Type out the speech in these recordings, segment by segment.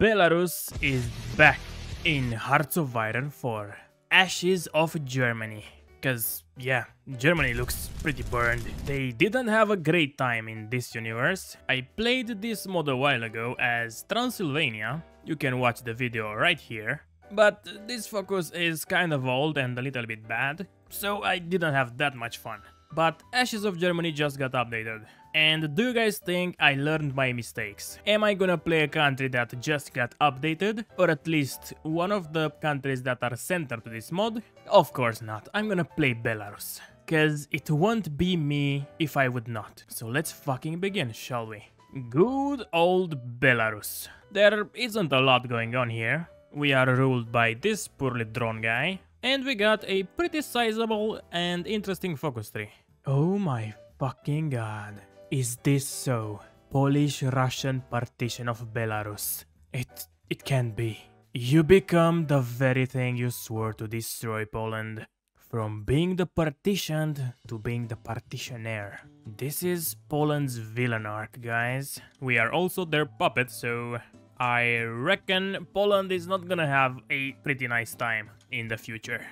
Belarus is back in Hearts of Iron 4. Ashes of Germany. Cause yeah, Germany looks pretty burned. They didn't have a great time in this universe. I played this mod a while ago as Transylvania. You can watch the video right here. But this focus is kind of old and a little bit bad, so I didn't have that much fun. But Ashes of Germany just got updated. And do you guys think I learned my mistakes? Am I gonna play a country that just got updated? Or at least one of the countries that are centered to this mod? Of course not, I'm gonna play Belarus. Cause it won't be me if I would not. So let's fucking begin, shall we? Good old Belarus. There isn't a lot going on here. We are ruled by this poorly drawn guy. And we got a pretty sizable and interesting focus tree. Oh my fucking god. Is this so? Polish-Russian partition of Belarus. It can't be. You become the very thing you swore to destroy, Poland. From being the partitioned to being the partitioner. This is Poland's villain arc, guys. We are also their puppet, so I reckon Poland is not gonna have a pretty nice time in the future.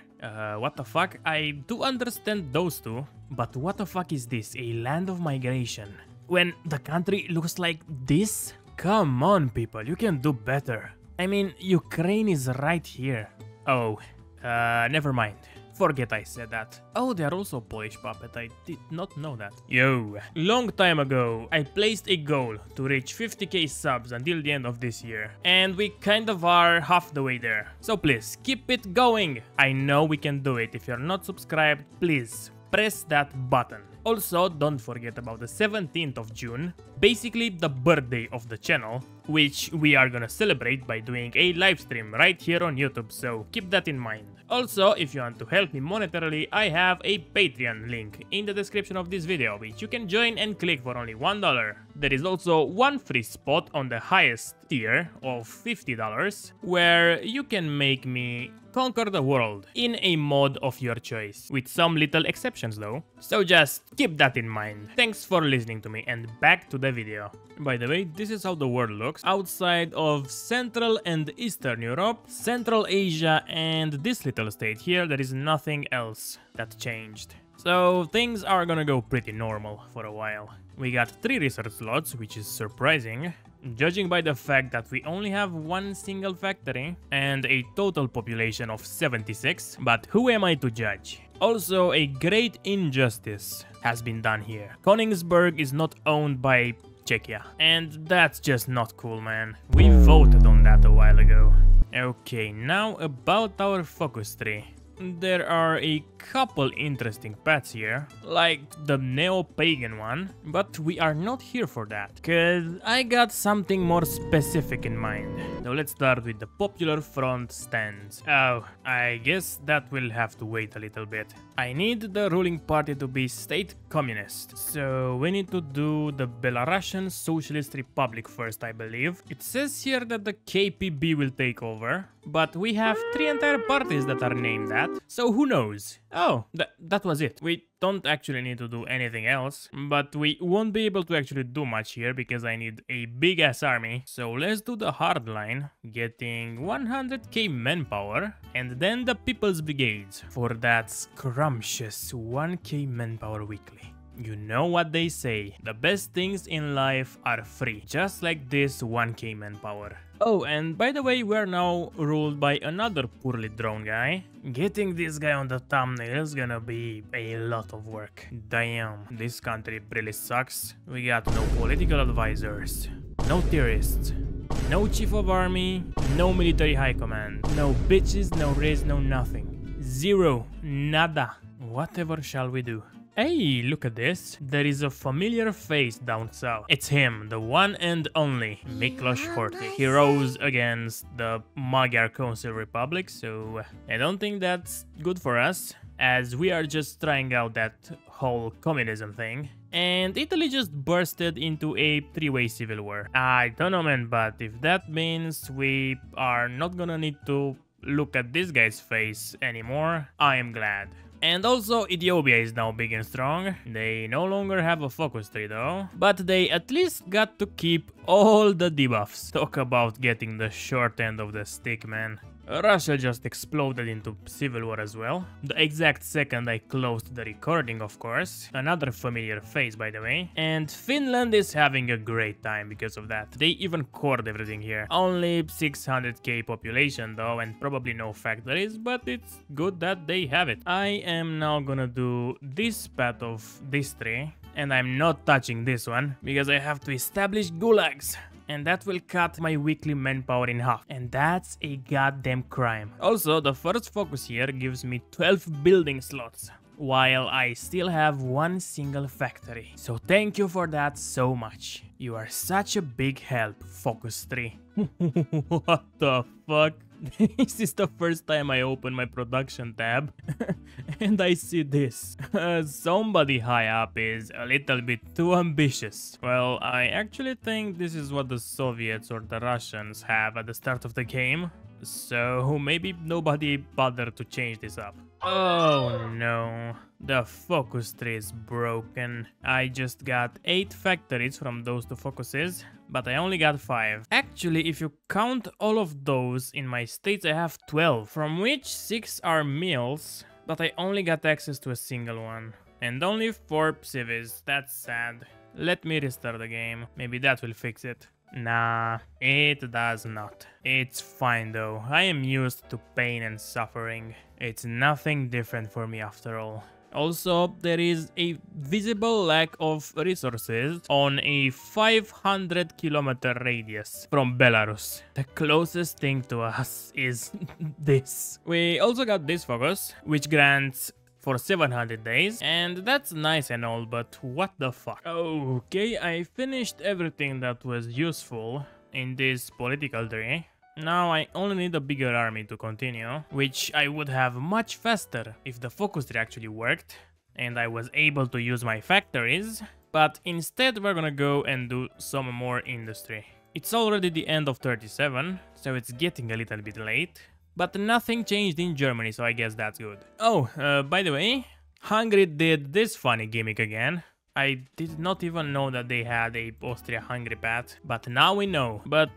What the fuck? I do understand those two, but what the fuck is this? A land of migration? When the country looks like this? Come on, people, you can do better. I mean, Ukraine is right here. Oh, never mind. Forget I said that. Oh, they are also Polish puppet, I did not know that. Yo, long time ago, I placed a goal to reach 50k subs until the end of this year. And we kind of are half the way there. So please, keep it going. I know we can do it. If you're not subscribed, please press that button. Also, don't forget about the 17th of June, basically the birthday of the channel, which we are gonna celebrate by doing a live stream right here on YouTube, so keep that in mind. Also, if you want to help me monetarily, I have a Patreon link in the description of this video, which you can join and click for only $1. There is also one free spot on the highest tier of $50, where you can make me conquer the world in a mod of your choice, with some little exceptions though. So just keep that in mind. Thanks for listening to me and back to the video. By the way, this is how the world looks outside of Central and Eastern Europe, Central Asia and this little state here. There is nothing else that changed. So things are gonna go pretty normal for a while. We got 3 research slots, which is surprising, judging by the fact that we only have one single factory and a total population of 76, but who am I to judge? Also, a great injustice has been done here. Königsberg is not owned by Czechia, and that's just not cool, man. We voted on that a while ago. Okay, now about our focus tree. There are a couple interesting paths here, like the neo-pagan one, but we are not here for that, cause I got something more specific in mind. So let's start with the Popular Front stands. Oh, I guess that will have to wait a little bit. I need the ruling party to be state communist, so we need to do the Belarusian Socialist Republic first, I believe. It says here that the KPB will take over, but we have 3 entire parties that are named that, so who knows? Oh, that was it. We don't actually need to do anything else, but we won't be able to actually do much here because I need a big ass army. So let's do the hard line, getting 100k manpower, and then the People's Brigades for that scrumptious 1k manpower weekly. You know what they say, the best things in life are free, just like this 1k manpower. Oh, and by the way, we're now ruled by another poorly drawn guy. Getting this guy on the thumbnail is gonna be a lot of work. Damn, this country really sucks. We got no political advisors, no theorists, no chief of army, no military high command, no bitches, no race, no nothing. Zero, nada. Whatever shall we do? Hey, look at this. There is a familiar face down south. It's him, the one and only Miklos Horthy. He rose against the Magyar Council Republic, so I don't think that's good for us, as we are just trying out that whole communism thing. And Italy just bursted into a 3-way civil war. I don't know, man, but if that means we are not gonna need to look at this guy's face anymore, I am glad. And also Ethiopia is now big and strong. They no longer have a focus tree though, but they at least got to keep all the debuffs. Talk about getting the short end of the stick, man. Russia just exploded into civil war as well. The exact second I closed the recording, of course. Another familiar face, by the way. And Finland is having a great time because of that. They even cored everything here. Only 600k population though, and probably no factories, but it's good that they have it. I am now gonna do this path of this tree, and I'm not touching this one because I have to establish gulags. And that will cut my weekly manpower in half. And that's a goddamn crime. Also, the first focus here gives me 12 building slots, while I still have one single factory. So thank you for that so much. You are such a big help, Focus 3. What the fuck? This is the first time I open my production tab and I see this. Somebody high up is a little bit too ambitious. Well, I actually think this is what the Soviets or the Russians have at the start of the game. So maybe nobody bothered to change this up. Oh no, the focus tree is broken. I just got 8 factories from those 2 focuses, but I only got 5. Actually, if you count all of those in my states, I have 12, from which 6 are mills, but I only got access to a single one. And only 4 civis, that's sad. Let me restart the game, maybe that will fix it. Nah, it does not. It's fine though, I am used to pain and suffering. It's nothing different for me after all. Also, there is a visible lack of resources on a 500 kilometer radius from Belarus. The closest thing to us is this. We also got this focus, which grants for 700 days, and that's nice and all, but what the fuck? Okay, I finished everything that was useful in this political tree. Now I only need a bigger army to continue, which I would have much faster if the focus tree actually worked and I was able to use my factories, but instead we're gonna go and do some more industry. It's already the end of 37, so it's getting a little bit late. But nothing changed in Germany, so I guess that's good. Oh, by the way, Hungary did this funny gimmick again. I did not even know that they had a Austria-Hungary path, but now we know. But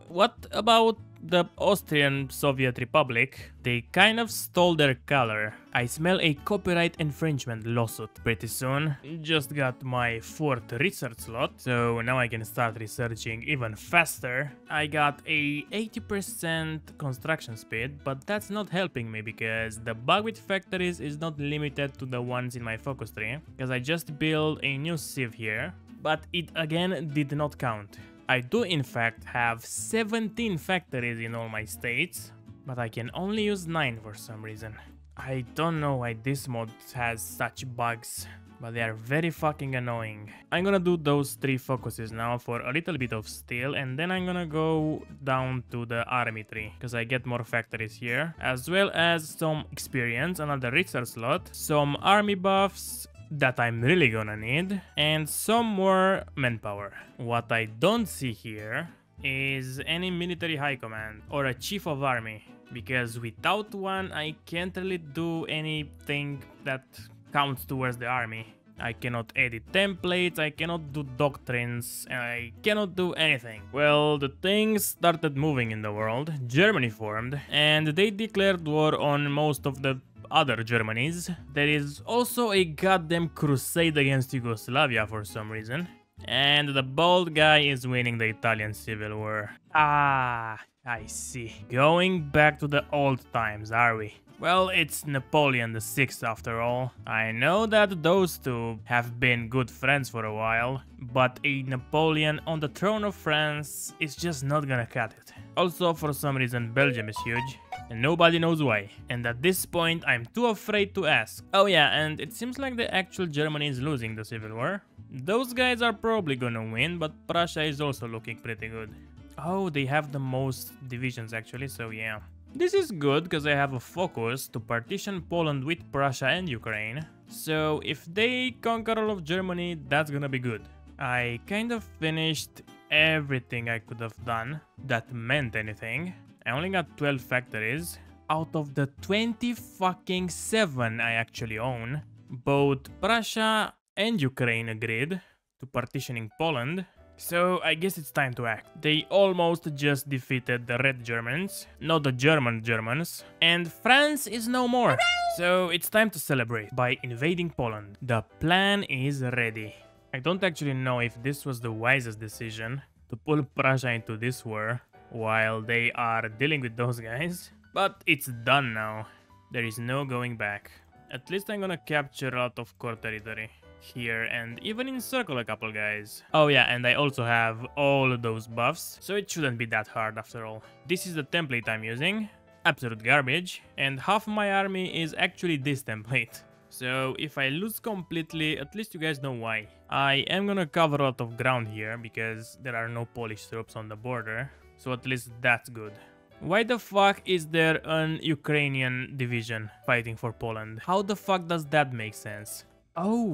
what about the Austrian Soviet Republic? They kind of stole their color. I smell a copyright infringement lawsuit pretty soon. Just got my 4th research slot, so now I can start researching even faster. I got a 80% construction speed, but that's not helping me because the bug with factories is not limited to the ones in my focus tree, because I just built a new sieve here, but it again did not count. I do in fact have 17 factories in all my states, but I can only use 9 for some reason. I don't know why this mod has such bugs, but they are very fucking annoying. I'm gonna do those 3 focuses now for a little bit of steel, and then I'm gonna go down to the army tree, because I get more factories here, as well as some experience, another research slot, some army buffs that I'm really gonna need, and some more manpower. What I don't see here is any military high command or a chief of army, because without one I can't really do anything that counts towards the army. I cannot edit templates, I cannot do doctrines, I cannot do anything. Well, the things started moving in the world. Germany formed, and they declared war on most of the other Germanies. There is also a goddamn crusade against Yugoslavia for some reason. And the bald guy is winning the Italian Civil War. Ah, I see. Going back to the old times, are we? Well, it's Napoleon VI after all. I know that those two have been good friends for a while, but a Napoleon on the throne of France is just not gonna cut it. Also, for some reason, Belgium is huge, and nobody knows why. And at this point, I'm too afraid to ask. Oh yeah, and it seems like the actual Germany is losing the Civil War. Those guys are probably gonna win, but Prussia is also looking pretty good. Oh, they have the most divisions actually, so yeah. This is good because I have a focus to partition Poland with Prussia and Ukraine. So if they conquer all of Germany, that's gonna be good. I kind of finished everything I could have done that meant anything. I only got 12 factories, out of the 20 fucking 7 I actually own, both Prussia and Ukraine agreed to partitioning Poland. So I guess it's time to act. They almost just defeated the Red Germans, not the Germans, and France is no more. So it's time to celebrate by invading Poland. The plan is ready. I don't actually know if this was the wisest decision to pull Prussia into this war while they are dealing with those guys, but it's done now. There is no going back. At least I'm gonna capture a lot of core territory here and even encircle a couple guys. Oh yeah, and I also have all those buffs, so it shouldn't be that hard after all. This is the template I'm using, absolute garbage, and half my army is actually this template. So if I lose completely, at least you guys know why. I am gonna cover a lot of ground here because there are no Polish troops on the border, so at least that's good. Why the fuck is there an Ukrainian division fighting for Poland? How the fuck does that make sense? Oh,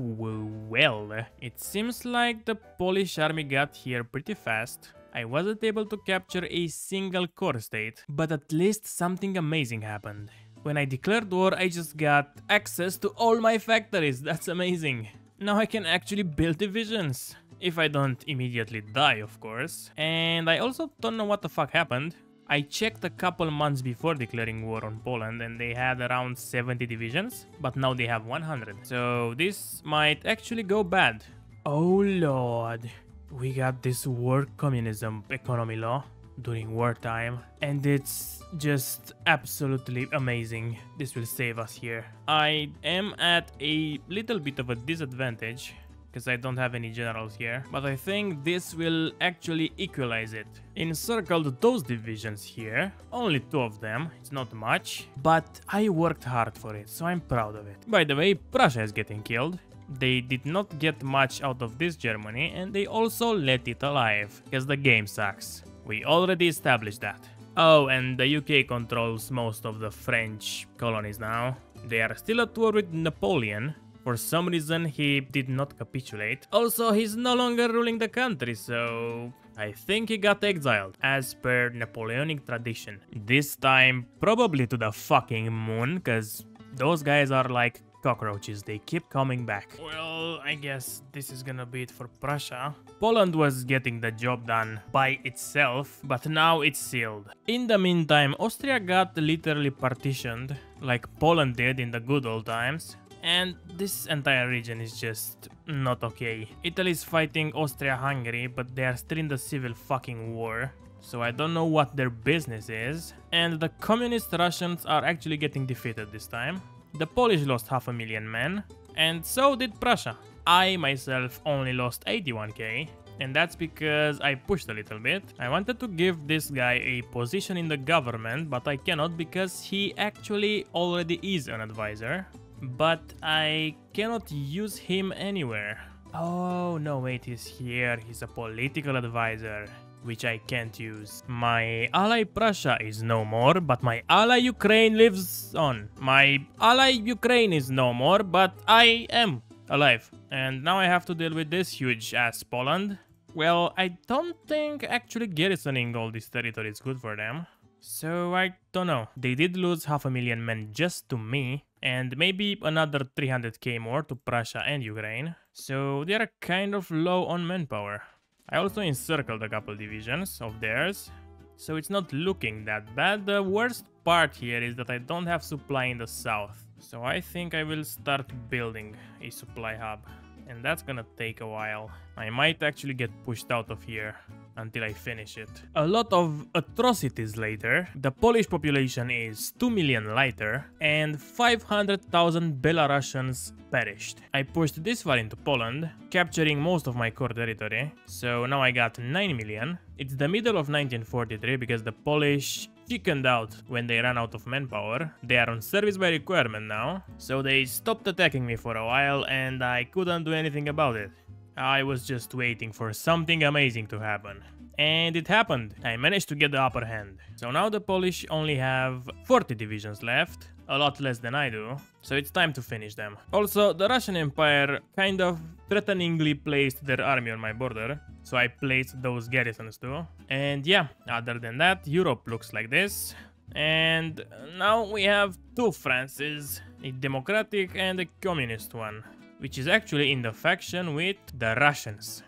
well, it seems like the Polish army got here pretty fast. I wasn't able to capture a single core state, but at least something amazing happened. When I declared war, I just got access to all my factories. That's amazing. Now I can actually build divisions. If I don't immediately die, of course. And I also don't know what the fuck happened. I checked a couple months before declaring war on Poland and they had around 70 divisions, but now they have 100. So this might actually go bad. Oh lord, we got this war communism economy law during wartime and it's just absolutely amazing. This will save us here. I am at a little bit of a disadvantage because I don't have any generals here, but I think this will actually equalize it. Encircled those divisions here, only 2 of them, it's not much, but I worked hard for it, so I'm proud of it. By the way, Prussia is getting killed. They did not get much out of this Germany, and they also let it alive, because the game sucks. We already established that. Oh, and the UK controls most of the French colonies now. They are still at war with Napoleon. For some reason, he did not capitulate. Also, he's no longer ruling the country, so I think he got exiled, as per Napoleonic tradition. This time, probably to the fucking moon, because those guys are like cockroaches, they keep coming back. Well, I guess this is gonna be it for Prussia. Poland was getting the job done by itself, but now it's sealed. In the meantime, Austria got literally partitioned, like Poland did in the good old times. And this entire region is just not okay. Italy is fighting Austria-Hungary, but they are still in the civil fucking war. So I don't know what their business is. And the communist Russians are actually getting defeated this time. The Polish lost 500,000 men, and so did Prussia. I myself only lost 81k, and that's because I pushed a little bit. I wanted to give this guy a position in the government, but I cannot because he actually already is an advisor. But I cannot use him anywhere. Oh, no, wait, he's here. He's a political advisor, which I can't use. My ally Prussia is no more, but my ally Ukraine lives on. My ally Ukraine is no more, but I am alive. And now I have to deal with this huge-ass Poland. Well, I don't think actually garrisoning all this territory is good for them. So I don't know. They did lose 500,000 men just to me, and maybe another 300k more to Prussia and Ukraine. So they are kind of low on manpower. I also encircled a couple divisions of theirs, so it's not looking that bad. The worst part here is that I don't have supply in the south. So I think I will start building a supply hub, and that's gonna take a while. I might actually get pushed out of here until I finish it. A lot of atrocities later, the Polish population is 2 million lighter and 500,000 Belarusians perished. I pushed this far into Poland, capturing most of my core territory, so now I got 9 million. It's the middle of 1943 because the Polish chickened out when they ran out of manpower. They are on service by requirement now, so they stopped attacking me for a while and I couldn't do anything about it. I was just waiting for something amazing to happen. And it happened. I managed to get the upper hand. So now the Polish only have 40 divisions left, a lot less than I do, so it's time to finish them. Also, the Russian Empire kind of threateningly placed their army on my border, so I placed those garrisons too. And yeah, other than that, Europe looks like this. And now we have two Frances, a democratic and a communist one, which is actually in the faction with the Russians.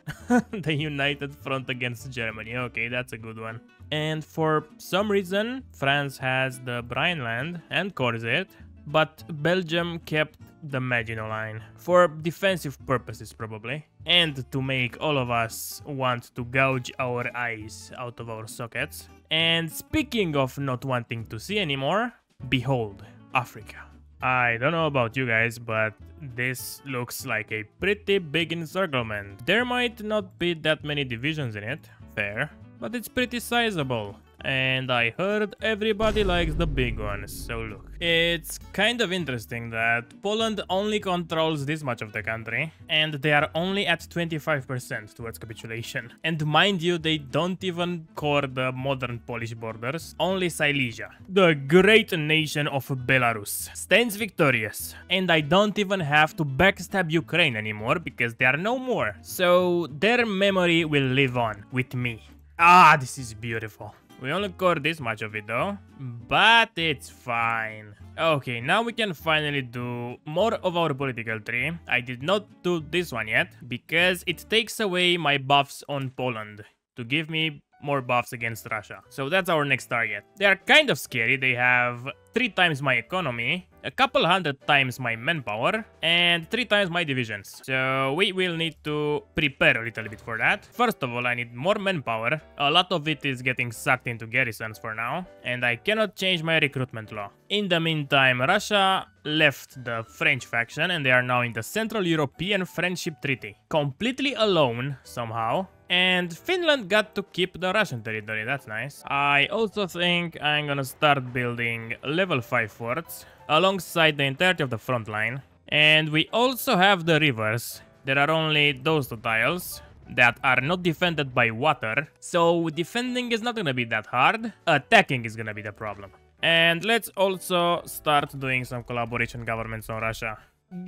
The United Front against Germany. Okay, that's a good one. And for some reason, France has the Rhineland and Corset, but Belgium kept the Maginot Line. For defensive purposes, probably. And to make all of us want to gouge our eyes out of our sockets. And speaking of not wanting to see anymore, behold, Africa. I don't know about you guys, but this looks like a pretty big encirclement. There might not be that many divisions in it, fair, but it's pretty sizable. And I heard everybody likes the big ones, so look. It's kind of interesting that Poland only controls this much of the country, and they are only at 25% towards capitulation. And mind you, they don't even core the modern Polish borders, only Silesia. The great nation of Belarus stands victorious, and I don't even have to backstab Ukraine anymore because they are no more. So their memory will live on with me. Ah, this is beautiful. We only core this much of it though, but it's fine. Okay, now we can finally do more of our political tree. I did not do this one yet, because it takes away my buffs on Poland to give me more buffs against Russia. So that's our next target. They are kind of scary. They have 3 times my economy, a couple hundred times my manpower, and 3 times my divisions. So we will need to prepare a little bit for that. First of all, I need more manpower. A lot of it is getting sucked into garrisons for now, and I cannot change my recruitment law. In the meantime, Russia left the French faction, and they are now in the Central European Friendship Treaty. Completely alone, somehow. And Finland got to keep the Russian territory, that's nice. I also think I'm gonna start building level 5 forts alongside the entirety of the front line. And we also have the rivers. There are only those 2 tiles that are not defended by water. So defending is not gonna be that hard. Attacking is gonna be the problem. And let's also start doing some collaboration governments on Russia.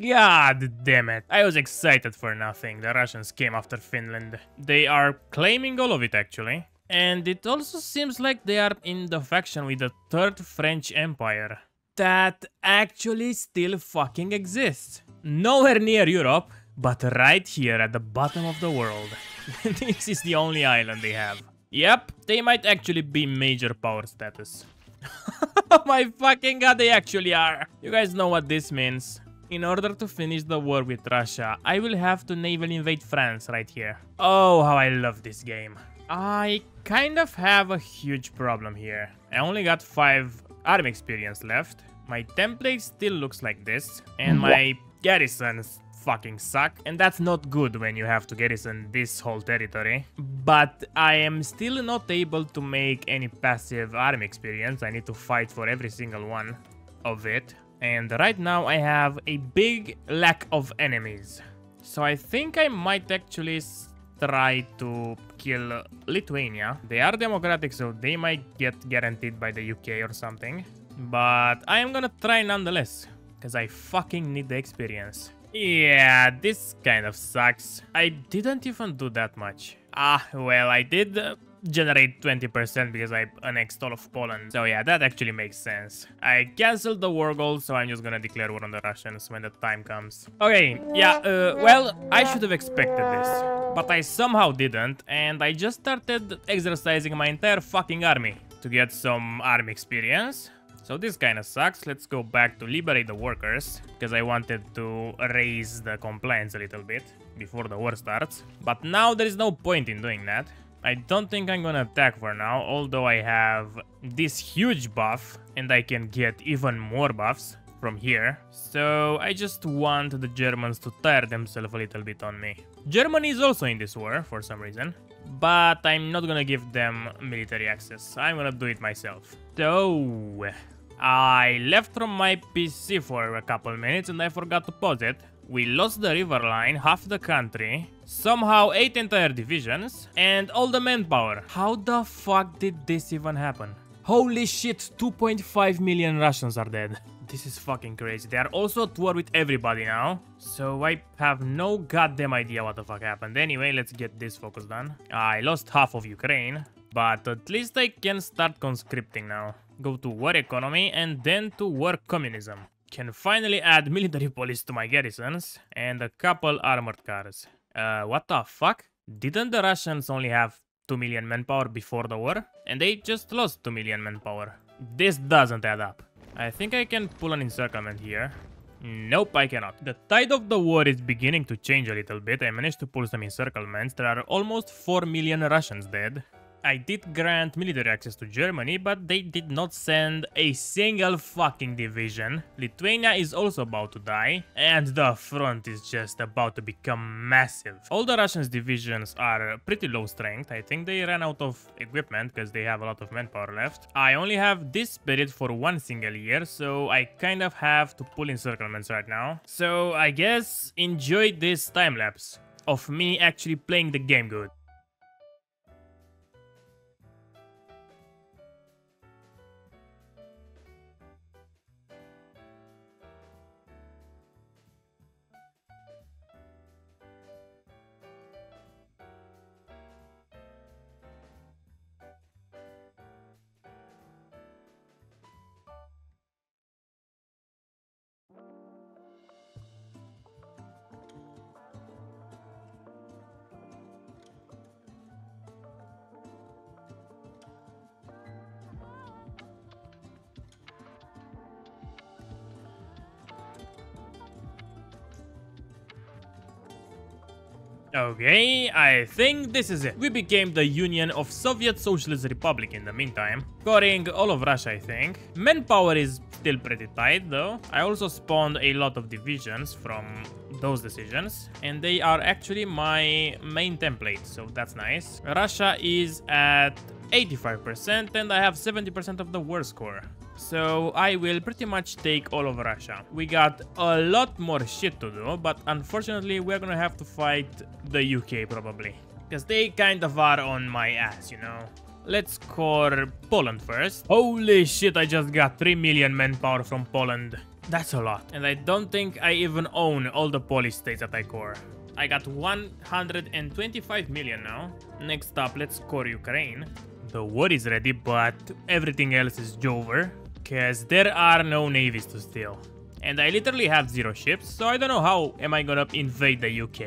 God damn it. I was excited for nothing. The Russians came after Finland. They are claiming all of it actually. And it also seems like they are in the faction with the Third French Empire. That actually still fucking exists. Nowhere near Europe, but right here at the bottom of the world. This is the only island they have. Yep, they might actually be major power status. Oh my fucking god, they actually are. You guys know what this means. In order to finish the war with Russia, I will have to naval invade France right here. Oh, how I love this game. I kind of have a huge problem here. I only got 5 army experience left. My template still looks like this. And my garrisons fucking suck. And that's not good when you have to garrison this whole territory. But I am still not able to make any passive army experience. I need to fight for every single one of it. And right now I have a big lack of enemies. So I think I might actually try to kill Lithuania. They are democratic, so they might get guaranteed by the UK or something. But I am gonna try nonetheless, because I fucking need the experience. Yeah, this kind of sucks. I didn't even do that much. Ah, well, I did generate 20% because I annexed all of Poland. So yeah, that actually makes sense. I cancelled the war goal, so I'm just gonna declare war on the Russians when the time comes. Okay, yeah, well, I should have expected this. But I somehow didn't, and I just started exercising my entire fucking army to get some army experience. So this kind of sucks. Let's go back to liberate the workers, because I wanted to raise the compliance a little bit before the war starts. But now there is no point in doing that. I don't think I'm gonna attack for now, although I have this huge buff and I can get even more buffs from here. So I just want the Germans to tire themselves a little bit on me. Germany is also in this war for some reason, but I'm not gonna give them military access. I'm gonna do it myself. So I left from my PC for a couple minutes and I forgot to pause it. We lost the river line, half the country, somehow 8 entire divisions, and all the manpower. How the fuck did this even happen? Holy shit, 2.5 million Russians are dead. This is fucking crazy. They are also at war with everybody now, so I have no goddamn idea what the fuck happened. Anyway, let's get this focus done. I lost half of Ukraine. But at least I can start conscripting now. Go to war economy and then to war communism. Can finally add military police to my garrisons and a couple armored cars. What the fuck? Didn't the Russians only have 2 million manpower before the war? And they just lost 2 million manpower. This doesn't add up. I think I can pull an encirclement here. Nope, I cannot. The tide of the war is beginning to change a little bit. I managed to pull some encirclements. There are almost 4 million Russians dead. I did grant military access to Germany, but they did not send a single fucking division. Lithuania is also about to die, and the front is just about to become massive. All the Russians divisions are pretty low strength. I think they ran out of equipment because they have a lot of manpower left. I only have this spirit for 1 single year, so I kind of have to pull encirclements right now. So I guess enjoy this time lapse of me actually playing the game good. Okay, I think this is it. We became the Union of Soviet Socialist Republic in the meantime, scoring all of Russia, I think. Manpower is still pretty tight though. I also spawned a lot of divisions from those decisions, and they are actually my main template, so that's nice. Russia is at 85% and I have 70% of the war score. So I will pretty much take all of Russia. We got a lot more shit to do, but unfortunately we're gonna have to fight the UK probably, because they kind of are on my ass, you know. Let's core Poland first. Holy shit, I just got 3 million manpower from Poland. That's a lot. And I don't think I even own all the Polish states that I core. I got 125 million now. Next up, let's core Ukraine. The war is ready, but everything else is over, because there are no navies to steal. And I literally have 0 ships, so I don't know how am I gonna invade the UK.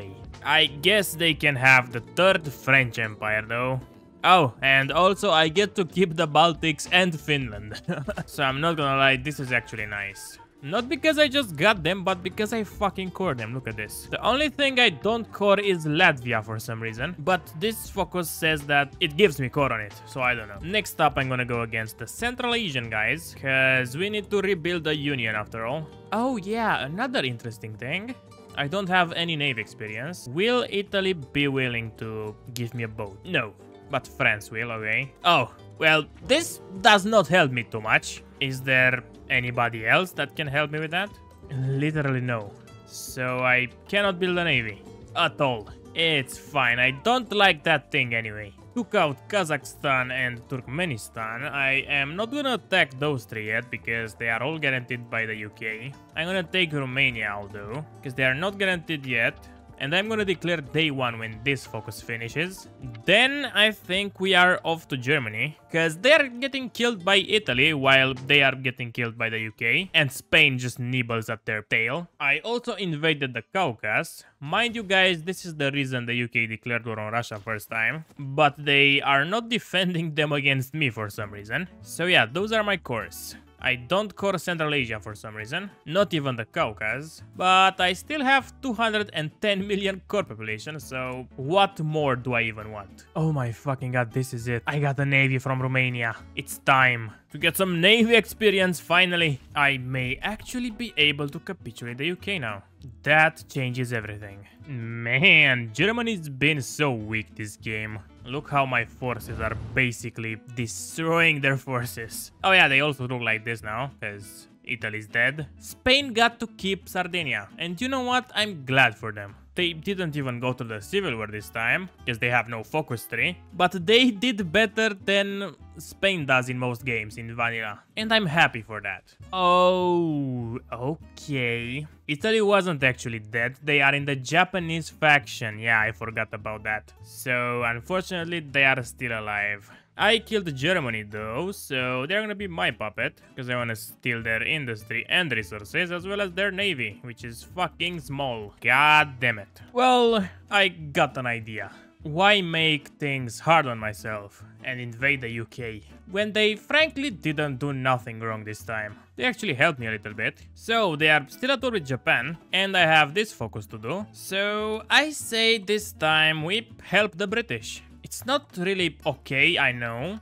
I guess they can have the 3rd French Empire though. Oh, and also I get to keep the Baltics and Finland. So I'm not gonna lie, this is actually nice. Not because I just got them, but because I fucking core them. Look at this. The only thing I don't core is Latvia for some reason, but this focus says that it gives me core on it, so I don't know. Next up, I'm gonna go against the Central Asian guys, because we need to rebuild the Union after all. Oh yeah, another interesting thing. I don't have any navy experience. Will Italy be willing to give me a boat? No, but France will, okay. Oh, well, this does not help me too much. Is there anybody else that can help me with that? Literally no. So I cannot build a navy at all. It's fine, I don't like that thing anyway. Took out Kazakhstan and Turkmenistan. I am not gonna attack those 3 yet because they are all guaranteed by the UK. I'm gonna take Romania although, because they are not guaranteed yet. And I'm gonna declare day 1 when this focus finishes. Then I think we are off to Germany, because they're getting killed by Italy while they are getting killed by the UK, and Spain just nibbles at their tail. I also invaded the Caucasus. Mind you guys, this is the reason the UK declared war on Russia first time, but they are not defending them against me for some reason. So yeah, those are my cores. I don't core Central Asia for some reason, not even the Caucasus, but I still have 210 million core population, so what more do I even want? Oh my fucking god, this is it. I got a navy from Romania. It's time to get some navy experience finally. I may actually be able to capitulate the UK now. That changes everything. Man, Germany's been so weak this game. Look how my forces are basically destroying their forces. Oh yeah, they also look like this now, because Italy's dead. Spain got to keep Sardinia, and you know what? I'm glad for them. They didn't even go to the civil war this time, because they have no focus tree, but they did better than Spain does in most games in vanilla, and I'm happy for that. Oh, okay. Italy wasn't actually dead, they are in the Japanese faction. Yeah, I forgot about that. So, unfortunately, they are still alive. I killed Germany though, so they're gonna be my puppet, because I wanna steal their industry and resources, as well as their navy, which is fucking small. God damn it. Well, I got an idea. Why make things hard on myself and invade the UK when they frankly didn't do nothing wrong this time? They actually helped me a little bit. So they are still at war with Japan and I have this focus to do. So I say this time we help the British. It's not really okay, I know,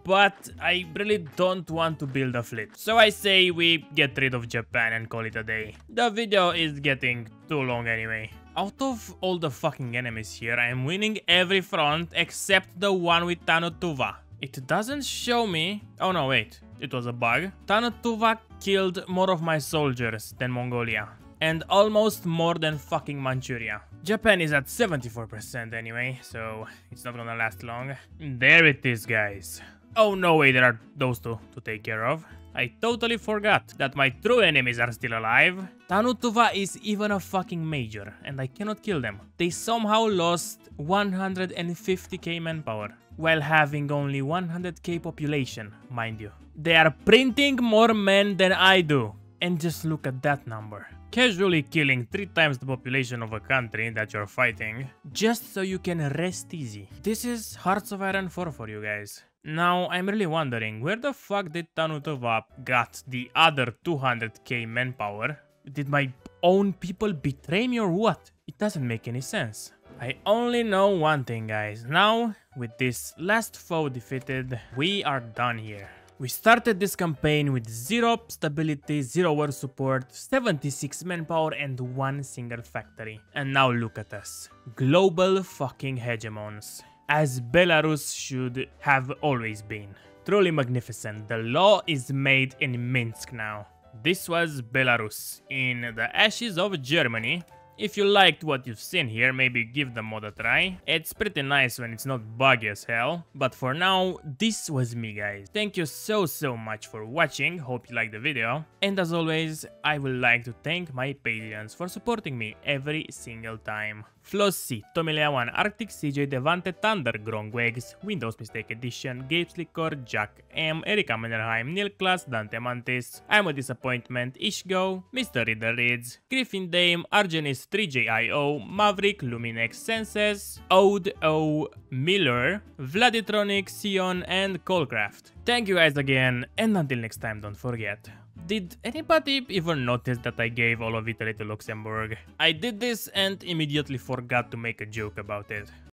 but I really don't want to build a fleet. So I say we get rid of Japan and call it a day. The video is getting too long anyway. Out of all the fucking enemies here, I am winning every front except the one with Tanutuva. It doesn't show me... Oh no, wait. It was a bug. Tanutuva killed more of my soldiers than Mongolia. And almost more than fucking Manchuria. Japan is at 74% anyway, so it's not gonna last long. There it is, guys. Oh no way, there are those two to take care of. I totally forgot that my true enemies are still alive. Tanutuva is even a fucking major, and I cannot kill them. They somehow lost 150k manpower, while having only 100k population, mind you. They are printing more men than I do. And just look at that number. Casually killing 3 times the population of a country that you're fighting, just so you can rest easy. This is Hearts of Iron 4 for you guys. Now, I'm really wondering, where the fuck did Tanutuva got the other 200k manpower? Did my own people betray me or what? It doesn't make any sense. I only know one thing, guys. Now, with this last foe defeated, we are done here. We started this campaign with 0 stability, 0 war support, 76 manpower and 1 single factory. And now look at us. Global fucking hegemons. As Belarus should have always been. Truly magnificent. The law is made in Minsk now. This was Belarus in the ashes of Germany. If you liked what you've seen here, maybe give the mod a try. It's pretty nice when it's not buggy as hell. But for now, this was me, guys. Thank you so much for watching. Hope you liked the video. And as always, I would like to thank my Patreons for supporting me every single time. Flossie, Tomilea1, Arctic CJ, Devante Thunder, Grongwegs, Windows Mistake Edition, Gabe Slicker, Jack M, Erika Mannerheim, Neil Class, Dante Mantis, I'm a Disappointment, Ishgo, Mr. Reader Reads, Griffin Dame, Argenis 3JIO, Maverick, Luminex Senses, Ode O, Miller, Vladitronic, Sion, and Colecraft. Thank you guys again, and until next time, don't forget. Did anybody even notice that I gave all of Italy to Luxembourg? I did this and immediately forgot to make a joke about it.